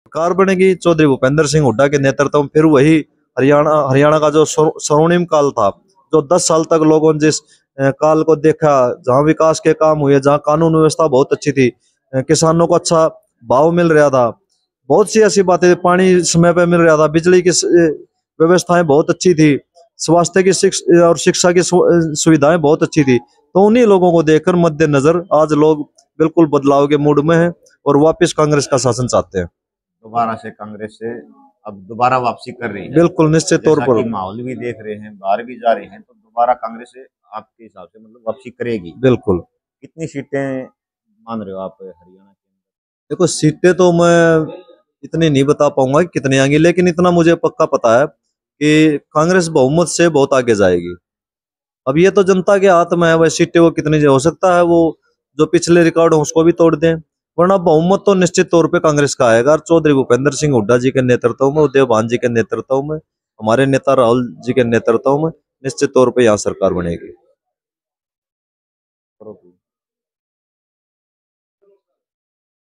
सरकार बनेगी चौधरी भूपेंद्र सिंह हुड्डा के नेतृत्व में, फिर वही हरियाणा का जो स्वर्णिम काल था, जो 10 साल तक लोगों ने जिस काल को देखा, जहाँ विकास के काम हुए, जहाँ कानून व्यवस्था बहुत अच्छी थी, किसानों को अच्छा भाव मिल रहा था, बहुत सी ऐसी बातें, पानी समय पे मिल रहा था, बिजली की व्यवस्थाएं बहुत अच्छी थी, स्वास्थ्य की और शिक्षा की सुविधाएं बहुत अच्छी थी। तो उन्हीं लोगों को देखकर मद्देनजर आज लोग बिल्कुल बदलाव के मूड में हैं और वापस कांग्रेस का शासन चाहते हैं। दोबारा से कांग्रेस से अब दोबारा वापसी कर रही है? बिल्कुल निश्चित तौर पर। माहौल भी देख रहे हैं, बाहर भी जा रहे हैं, तो दोबारा कांग्रेस से आपके हिसाब से मतलब वापसी करेगी? बिल्कुल। कितनी सीटें मान रहे हो आप हरियाणा के अंदर? देखो सीटें तो मैं इतनी नहीं बता पाऊंगा कि कितनी आएंगी, लेकिन इतना मुझे पक्का पता है कि कांग्रेस बहुमत से बहुत आगे जाएगी। अब ये तो जनता के हाथ में है, वह सीटें वो कितनी हो सकता है वो जो पिछले रिकॉर्ड हो उसको भी तोड़ दें, वरना बहुमत तो निश्चित तौर पे कांग्रेस का आएगा। और चौधरी भूपेंद्र सिंह हुड्डा जी के नेतृत्व में, उदय भान जी के नेतृत्व में, हमारे नेता राहुल जी के नेतृत्व में निश्चित तौर पे यहाँ सरकार बनेगी।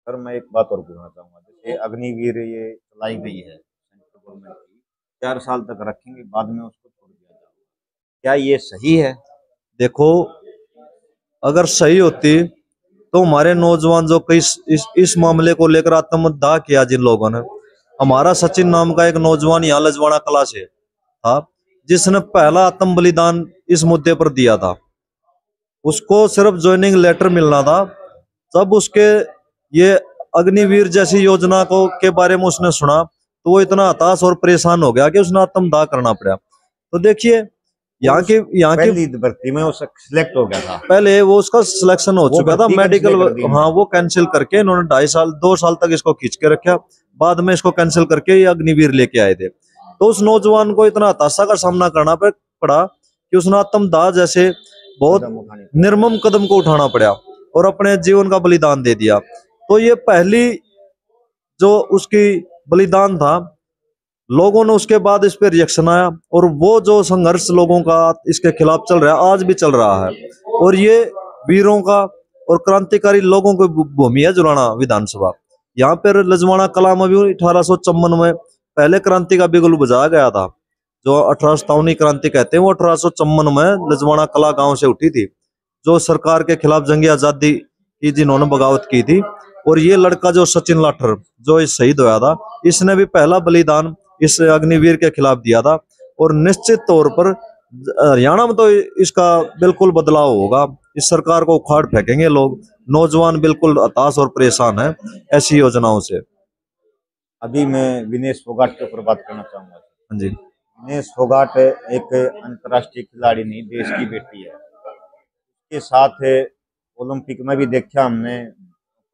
सर मैं एक बात और पूछना चाहूंगा, जैसे अग्निवीर ये चलाई गई है सेंट्रल गवर्नमेंट की, 4 साल तक रखेंगे, बाद में उसको छोड़ दिया जाएगा, क्या ये सही है? देखो अगर सही होती तो हमारे नौजवान जो कई इस मामले को लेकर आत्मदाह किया जिन लोगों ने, हमारा सचिन नाम का एक नौजवान यहाँ लजवाड़ा कला से था जिसने पहला आत्म बलिदान इस मुद्दे पर दिया था, उसको सिर्फ ज्वाइनिंग लेटर मिलना था, तब उसके ये अग्निवीर जैसी योजना को के बारे में उसने सुना तो वो इतना हताश और परेशान हो गया कि उसने आत्मदाह करना पड़ा। तो देखिए यहाँ की भर्ती में वो सिलेक्ट हो गया था, पहले वो उसका सिलेक्शन हो चुका था मेडिकल, हाँ वो कैंसिल करके इन्होंने 2.5 साल तक इसको खींच के रखा, बाद में इसको कैंसिल करके ये अग्निवीर लेके आए थे। तो उस नौजवान को इतना हताशा का सामना करना पड़ा कि उसने आत्मदाह जैसे बहुत निर्मम कदम को उठाना पड़ा और अपने जीवन का बलिदान दे दिया। तो ये पहली जो उसकी बलिदान था, लोगों ने उसके बाद इस पे रिएक्शन आया और वो जो संघर्ष लोगों का इसके खिलाफ चल रहा है आज भी चल रहा है। और ये वीरों का और क्रांतिकारी लोगों की भूमि है जुलाना विधानसभा। यहाँ पर लजवाड़ा कला में भी 1854 में पहले क्रांति का बिगुल बजाया गया था, जो 1857 क्रांति कहते हैं, वो 1854 में लजवाड़ा कला गांव से उठी थी, जो सरकार के खिलाफ जंग आजादी की जिन्होंने बगावत की थी। और ये लड़का जो सचिन लाठर जो इस शहीद होया था, इसने भी पहला बलिदान इस अग्निवीर के खिलाफ दिया था। और निश्चित तौर पर हरियाणा में तो इसका बिल्कुल बदलाव होगा, इस सरकार को उखाड़ फेंकेंगे लोग, नौजवान बिल्कुल हताश और परेशान है ऐसी योजनाओं से। अभी मैं विनेश फोगाट के ऊपर बात करना चाहूंगा। हाँ जी, विनेश फोगाट एक अंतर्राष्ट्रीय खिलाड़ी नहीं, देश की बेटी है। इसके साथ ओलंपिक में भी देखा हमने,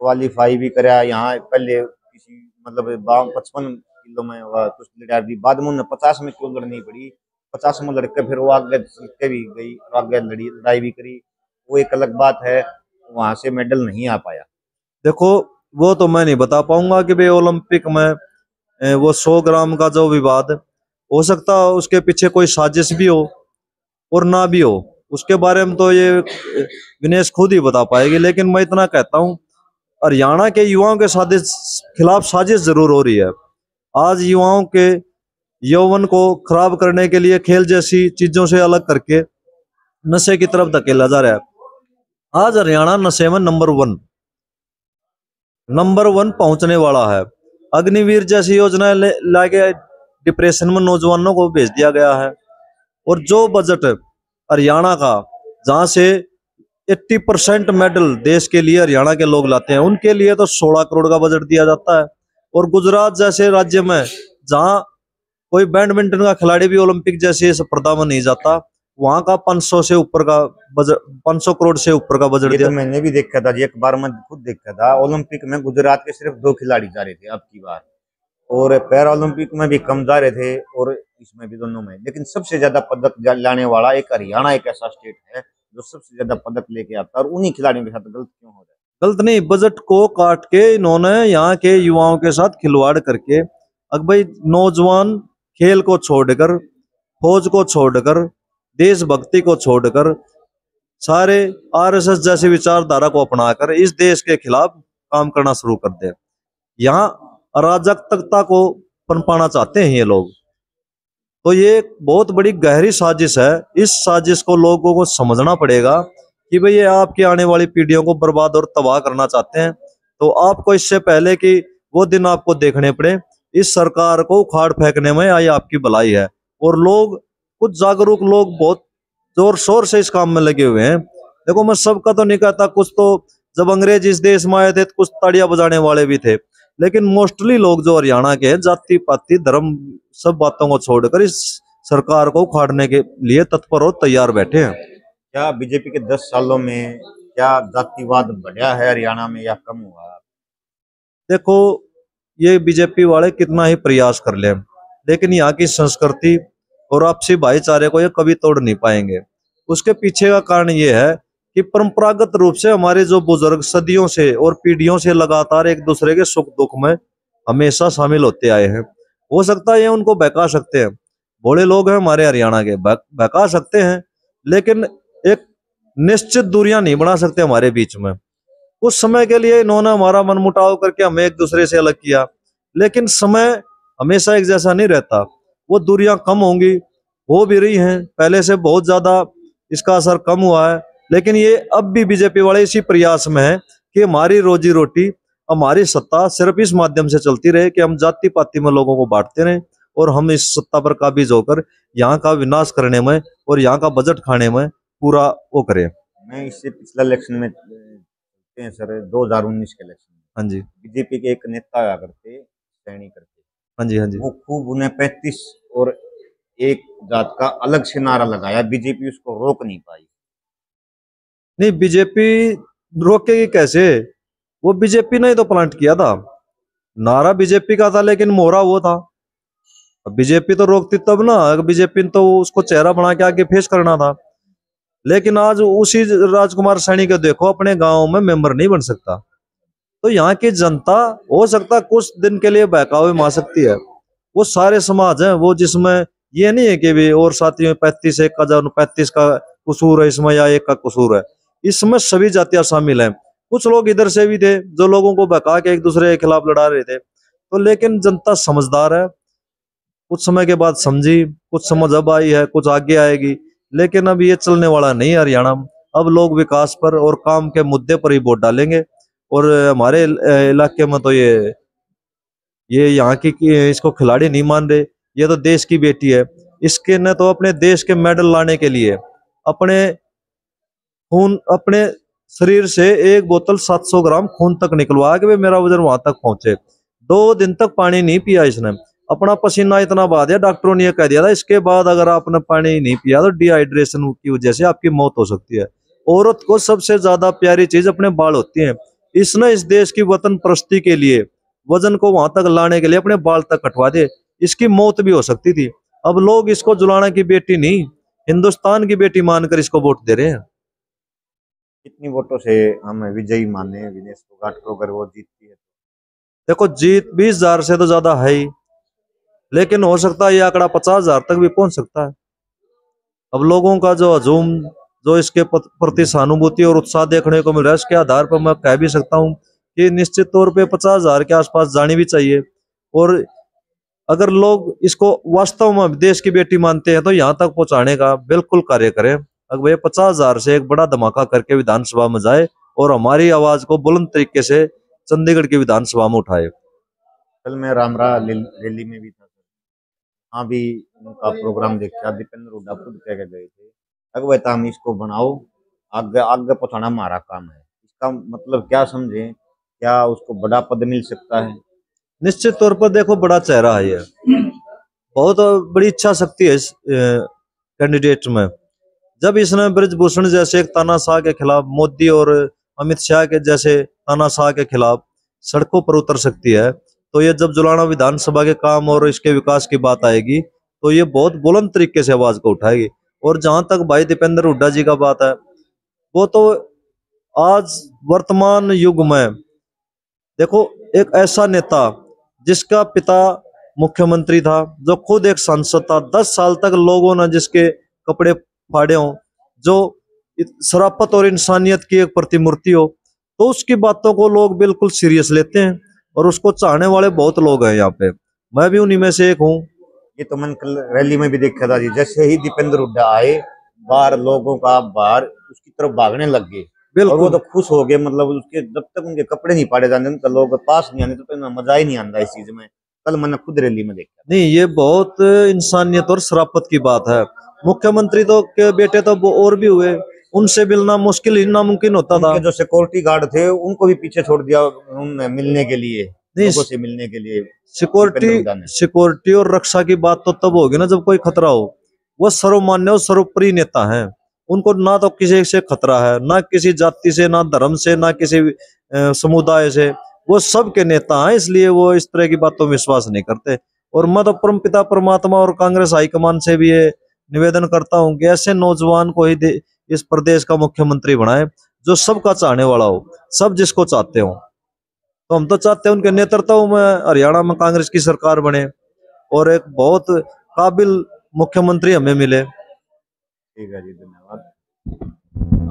क्वालिफाई भी कराया, यहाँ पहले किसी मतलब 55 किलो में कुछ लड़ा दी, बाद में उन्हें 50 में क्यों लड़नी पड़ी, 50 में लड़के फिर वो आगे के भी गई, आगे लड़ाई भी करी, वो एक अलग बात है, वहां से मेडल नहीं आ पाया। देखो वो तो मैं नहीं बता पाऊंगा कि भाई ओलंपिक में वो 100 ग्राम का जो विवाद हो सकता है उसके पीछे कोई साजिश भी हो और ना भी हो, उसके बारे में तो ये विनेश खुद ही बता पाएगी। लेकिन मैं इतना कहता हूं, हरियाणा के युवाओं के खिलाफ साजिश जरूर हो रही है। आज युवाओं के यौवन को खराब करने के लिए खेल जैसी चीजों से अलग करके नशे की तरफ धकेला जा रहा है। आज हरियाणा नशे में नंबर वन पहुंचने वाला है। अग्निवीर जैसी योजना लाके डिप्रेशन में नौजवानों को भेज दिया गया है। और जो बजट हरियाणा का, जहां से 80% मेडल देश के लिए हरियाणा के लोग लाते हैं, उनके लिए तो 16 करोड़ का बजट दिया जाता है। और गुजरात जैसे राज्य में जहां कोई बैडमिंटन का खिलाड़ी भी ओलंपिक जैसी स्पर्धा में नहीं जाता, वहां का 500 से ऊपर का बजट, 500 करोड़ से ऊपर का बजट दिया। तो मैंने भी देखा था, एक बार मैं खुद देखा था, ओलंपिक में गुजरात के सिर्फ 2 खिलाड़ी जा रहे थे अब की बार, और पैरा ओलंपिक में भी कम जा रहे थे और इसमें भी, दोनों में। लेकिन सबसे ज्यादा पदक लाने वाला एक हरियाणा एक ऐसा स्टेट है जो सबसे ज्यादा पदक लेके आता है, और उन्हीं खिलाड़ियों के साथ गलत क्यों हो रहा है? गलत नहीं, बजट को काट के इन्होंने यहाँ के युवाओं के साथ खिलवाड़ करके, अब भाई नौजवान खेल को छोड़कर, फौज को छोड़कर, देशभक्ति को छोड़कर, सारे आरएसएस जैसी विचारधारा को अपनाकर इस देश के खिलाफ काम करना शुरू कर दे। यहाँ अराजकता को पनपाना चाहते हैं ये लोग। तो ये एक बहुत बड़ी गहरी साजिश है। इस साजिश को लोगों को समझना पड़ेगा कि भाई ये आपकी आने वाली पीढ़ियों को बर्बाद और तबाह करना चाहते हैं। तो आपको इससे पहले कि वो दिन आपको देखने पड़े, इस सरकार को उखाड़ फेंकने में आई आपकी भलाई है। और लोग, कुछ जागरूक लोग बहुत जोर शोर से इस काम में लगे हुए हैं। देखो, मैं सबका तो नहीं कहता, कुछ तो जब अंग्रेज इस देश में आए थे तो कुछ ताड़ियां बजाने वाले भी थे, लेकिन मोस्टली लोग जो हरियाणा के हैं, जाति पाति धर्म सब बातों को छोड़कर इस सरकार को उखाड़ने के लिए तत्पर और तैयार बैठे हैं। क्या बीजेपी के 10 सालों में क्या जातिवाद बढ़ा है हरियाणा में या कम हुआ? देखो, ये बीजेपी वाले कितना ही प्रयास कर लें, लेकिन यहाँ की संस्कृति और आपसी भाईचारे को ये कभी तोड़ नहीं पाएंगे। उसके पीछे का कारण ये है कि परंपरागत रूप से हमारे जो बुजुर्ग सदियों से और पीढ़ियों से लगातार एक दूसरे के सुख दुख में हमेशा शामिल होते आए हैं। हो सकता है ये उनको बहका सकते हैं, भोले लोग हैं हमारे हरियाणा के, बहका सकते हैं, लेकिन एक निश्चित दूरियां नहीं बना सकते हमारे बीच में। कुछ समय के लिए इन्होंने हमारा मनमुटाव करके हमें एक दूसरे से अलग किया, लेकिन समय हमेशा एक जैसा नहीं रहता। वो दूरियां कम होंगी, हो भी रही हैं, पहले से बहुत ज्यादा इसका असर कम हुआ है। लेकिन ये अब भी बीजेपी वाले इसी प्रयास में है कि हमारी रोजी रोटी, हमारी सत्ता सिर्फ इस माध्यम से चलती रहे कि हम जाति पाति में लोगों को बांटते रहें और हम इस सत्ता पर काबिज होकर यहाँ का विनाश करने में और यहाँ का बजट खाने में पूरा वो करें। मैं इससे पिछला इलेक्शन में सर 2019 के इलेक्शन में, हाँ जी, बीजेपी के एक नेता आया करते, सैनी करते, हाँ जी, हाँ जी। वो खूब उन्हें 35 और एक जात का अलग से नारा लगाया, बीजेपी उसको रोक नहीं पाई। नहीं, बीजेपी रोकेगी कैसे? वो बीजेपी ने ही तो प्लांट किया था। नारा बीजेपी का था, लेकिन मोहरा वो था। अब बीजेपी तो रोकती तब ना, बीजेपी ने तो उसको चेहरा बना के आगे फेस करना था। लेकिन आज उसी राजकुमार सैनी को देखो, अपने गांव में मेंबर नहीं बन सकता। तो यहाँ की जनता हो सकता कुछ दिन के लिए बहकावे में आ सकती है। वो सारे समाज हैं वो, जिसमें ये नहीं है कि भी और साथियों 35 एक का 35 का कसूर है इसमें या एक का कसूर है, इसमें सभी जातियां शामिल हैं। कुछ लोग इधर से भी थे जो लोगों को बहका के एक दूसरे के खिलाफ लड़ा रहे थे। तो लेकिन जनता समझदार है, कुछ समय के बाद समझी, कुछ समझ अब आई है, कुछ आगे आएगी। लेकिन अब ये चलने वाला नहीं है हरियाणा में। अब लोग विकास पर और काम के मुद्दे पर ही वोट डालेंगे। और हमारे इलाके में तो ये यहाँ की इसको खिलाड़ी नहीं मान रहे। ये तो देश की बेटी है, इसके ने तो अपने देश के मेडल लाने के लिए अपने खून, अपने शरीर से एक बोतल 700 ग्राम खून तक निकलवा के मेरा वजन वहां तक पहुंचे। 2 दिन तक पानी नहीं पिया इसने, अपना पसीना इतना बहा दिया, डॉक्टरों ने कह दिया था इसके बाद अगर आपने पानी नहीं पिया तो डिहाइड्रेशन की वजह से आपकी मौत हो सकती है। औरत को सबसे ज्यादा प्यारी चीज अपने बाल होती हैं। इसने इस देश की वतन परस्ती के लिए, वजन को वहां तक लाने के लिए अपने बाल तक कटवा दिए। इसकी मौत भी हो सकती थी। अब लोग इसको जुलाना की बेटी नहीं, हिंदुस्तान की बेटी मानकर इसको वोट दे रहे हैं। कितनी वोटों से हम विजयी माने विनेश फोगाट को अगर वो जीतती है? देखो, जीत 20,000 से तो ज्यादा है ही, लेकिन हो सकता है ये आंकड़ा 50,000 तक भी पहुंच सकता है। अब लोगों का जो हजूम, जो इसके प्रति सहानुभूति और उत्साह देखने को मिल रहा है, इसके आधार पर मैं कह भी सकता हूँ कि निश्चित तौर पे 50,000 के आसपास जानी भी चाहिए। और अगर लोग इसको वास्तव में देश की बेटी मानते हैं तो यहाँ तक पहुंचाने का बिल्कुल कार्य करें। अगर वे 50,000 से एक बड़ा धमाका करके विधानसभा में जाए और हमारी आवाज को बुलंद तरीके से चंडीगढ़ की विधानसभा में उठाए। कल मैं रामरा रैली में भी था, हाँ भी उनका प्रोग्राम देखा, दीपेंद्र हुड्डा खुद कह के गए थे अगर हम इसको बनाओ, आगे आगे पहुंचाना हमारा काम है। इसका मतलब क्या समझे, क्या उसको बड़ा पद मिल सकता है? निश्चित तौर पर देखो, बड़ा चेहरा है ये, बहुत बड़ी इच्छा शक्ति है इस कैंडिडेट में। जब इसने ब्रजभूषण जैसे एक तानाशाह के खिलाफ, मोदी और अमित शाह के जैसे तानाशाह के खिलाफ सड़कों पर उतर सकती है, तो ये जब जुलाना विधानसभा के काम और इसके विकास की बात आएगी तो ये बहुत बुलंद तरीके से आवाज को उठाएगी। और जहां तक भाई दीपेंद्र हुड्डा जी का बात है, वो तो आज वर्तमान युग में देखो, एक ऐसा नेता जिसका पिता मुख्यमंत्री था, जो खुद एक सांसद था, 10 साल तक लोगों ने जिसके कपड़े फाड़े हों, जो शराफत और इंसानियत की एक प्रतिमूर्ति हो, तो उसकी बातों को लोग बिल्कुल सीरियस लेते हैं। और उसको चाहने वाले बहुत लोग हैं यहाँ पे, मैं भी उन्हीं में से एक हूँ। ये तो मैंने कल रैली में भी देखा था जी, जैसे ही दीपेंद्र हुड्डा आए बाहर लोगों का बाहर उसकी तरफ भागने लग गए और वो बिल्कुल तो खुश हो गए, मतलब उसके जब तक उनके कपड़े नहीं पाड़े जाते तो लोग पास नहीं आने तो मजा ही नहीं आता इस चीज में। कल मैंने खुद रैली में देखा। नहीं, ये बहुत इंसानियत और शराफत की बात है। मुख्यमंत्री तो के बेटे तो वो और भी हुए, उनसे मिलना मुश्किल ही नामुमकिन होता था। उनके जो सिक्योरिटी गार्ड थे उनको भी पीछे छोड़ दिया उन्होंने मिलने के लिए, नहीं, लोगों से मिलने के लिए। सिक्योरिटी दीपेंद्र हुड्डा ने सिक्योरिटी और रक्षा की बात तो तब होगी ना जब कोई खतरा हो। वो सर्वमान्य और सर्वप्रिय नेता हैं, उनको ना तो किसी से खतरा है, ना किसी जाति से, ना धर्म से, ना किसी समुदाय से। वो सबके नेता हैं, इसलिए वो इस तरह की बातों में विश्वास नहीं करते। और मैं तो परम पिता परमात्मा और कांग्रेस हाईकमान से भी ये निवेदन करता हूँ कि ऐसे नौजवान को ही इस प्रदेश का मुख्यमंत्री बनाए जो सबका चाहने वाला हो, सब जिसको चाहते हो। तो हम तो चाहते हैं उनके नेतृत्व में हरियाणा में कांग्रेस की सरकार बने और एक बहुत काबिल मुख्यमंत्री हमें मिले। ठीक है जी, धन्यवाद।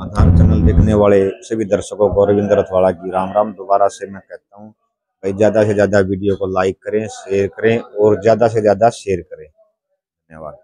आधार चैनल देखने वाले सभी दर्शकों को रविंद्र रथवाड़ा की राम राम। दोबारा से मैं कहता हूँ भाई ज्यादा से ज्यादा वीडियो को लाइक करें, शेयर करें और ज्यादा से ज्यादा शेयर करें। धन्यवाद।